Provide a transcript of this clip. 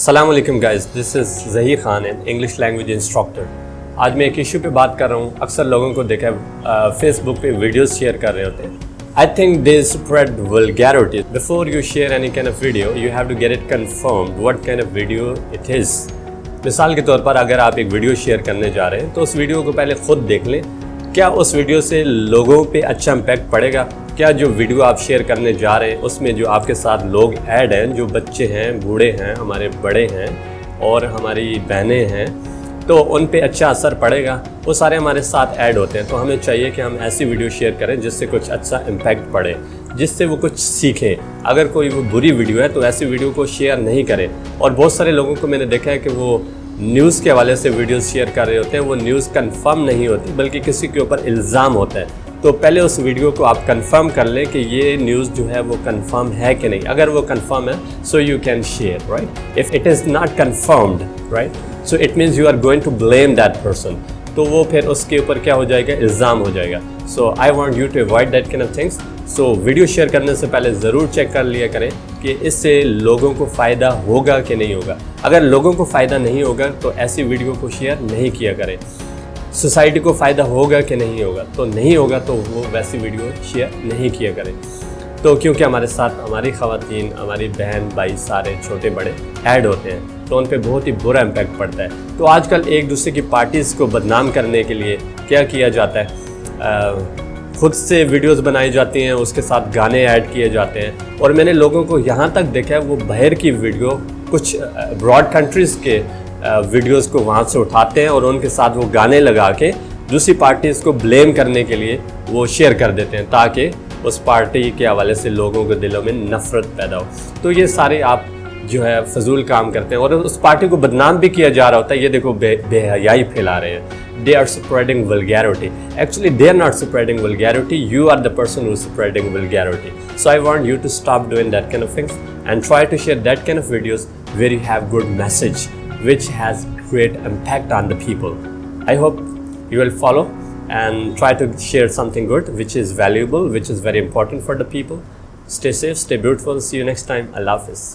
अस्सलाम वालेकुम guys, this is Zaheer Khan an English language instructor. आज मैं एक इशू पे बात कर रहा हूँ। अक्सर लोगों को देखा है फेसबुक पे वीडियोस शेयर कर रहे होते हैं। I think they spread vulgarity. Before you share any kind of video you have to get it confirmed what kind of video it is. मिसाल के तौर पर अगर आप एक वीडियो शेयर करने जा रहे हैं तो उस वीडियो को पहले खुद देख लें, क्या उस वीडियो से लोगों पे अच्छा इम्पैक्ट पड़ेगा। क्या जो वीडियो आप शेयर करने जा रहे हैं उसमें जो आपके साथ लोग ऐड हैं, जो बच्चे हैं, बूढ़े हैं, हमारे बड़े हैं और हमारी बहनें हैं, तो उन पे अच्छा असर पड़ेगा। वो सारे हमारे साथ ऐड होते हैं। तो हमें चाहिए कि हम ऐसी वीडियो शेयर करें जिससे कुछ अच्छा इम्पैक्ट पड़े, जिससे वो कुछ सीखें। अगर कोई वो बुरी वीडियो है तो ऐसी वीडियो को शेयर नहीं करें। और बहुत सारे लोगों को मैंने देखा है कि वो न्यूज़ के हवाले से वीडियोस शेयर कर रहे होते हैं। वो न्यूज़ कंफर्म नहीं होती बल्कि किसी के ऊपर इल्ज़ाम होता है। तो पहले उस वीडियो को आप कंफर्म कर लें कि ये न्यूज़ जो है वो कंफर्म है कि नहीं। अगर वो कंफर्म है so you can share, right. If it is not confirmed, right, so it means you are going to blame that person. तो वो फिर उसके ऊपर क्या हो जाएगा, इल्ज़ाम हो जाएगा। So I want you to avoid that kind of things. So video share करने से पहले ज़रूर चेक कर लिया करें कि इससे लोगों को फ़ायदा होगा कि नहीं होगा। अगर लोगों को फ़ायदा नहीं होगा तो ऐसी वीडियो को शेयर नहीं किया करें। सोसाइटी को फ़ायदा होगा कि नहीं होगा, तो नहीं होगा तो वो वैसी वीडियो शेयर नहीं किया करें। तो क्योंकि हमारे साथ हमारी ख़वातीन, हमारी बहन भाई सारे छोटे बड़े ऐड होते हैं तो उन पे बहुत ही बुरा इम्पैक्ट पड़ता है। तो आजकल एक दूसरे की पार्टीज़ को बदनाम करने के लिए क्या किया जाता है, खुद से वीडियोस बनाई जाती हैं, उसके साथ गाने ऐड किए जाते हैं। और मैंने लोगों को यहाँ तक देखा है वो बाहर की वीडियो, कुछ ब्रॉड कंट्रीज़ के वीडियोस को वहाँ से उठाते हैं और उनके साथ वो गाने लगा के दूसरी पार्टीज़ को ब्लेम करने के लिए वो शेयर कर देते हैं ताकि उस पार्टी के हवाले से लोगों के दिलों में नफ़रत पैदा हो। तो ये सारे आप जो है फजूल काम करते हैं और उस पार्टी को बदनाम भी किया जा रहा होता है। ये देखो बेहयाई फैला रहे हैं। They are spreading vulgarity. Actually, they are not spreading vulgarity. You are the person who is spreading vulgarity. So I want you to stop doing that kind of things and try to share that kind of videos where you have good message, which has great impact on the people. I hope you will follow and try to share something good, which is valuable, which is very important for the people. Stay safe, stay beautiful. See you next time. Allah Hafiz.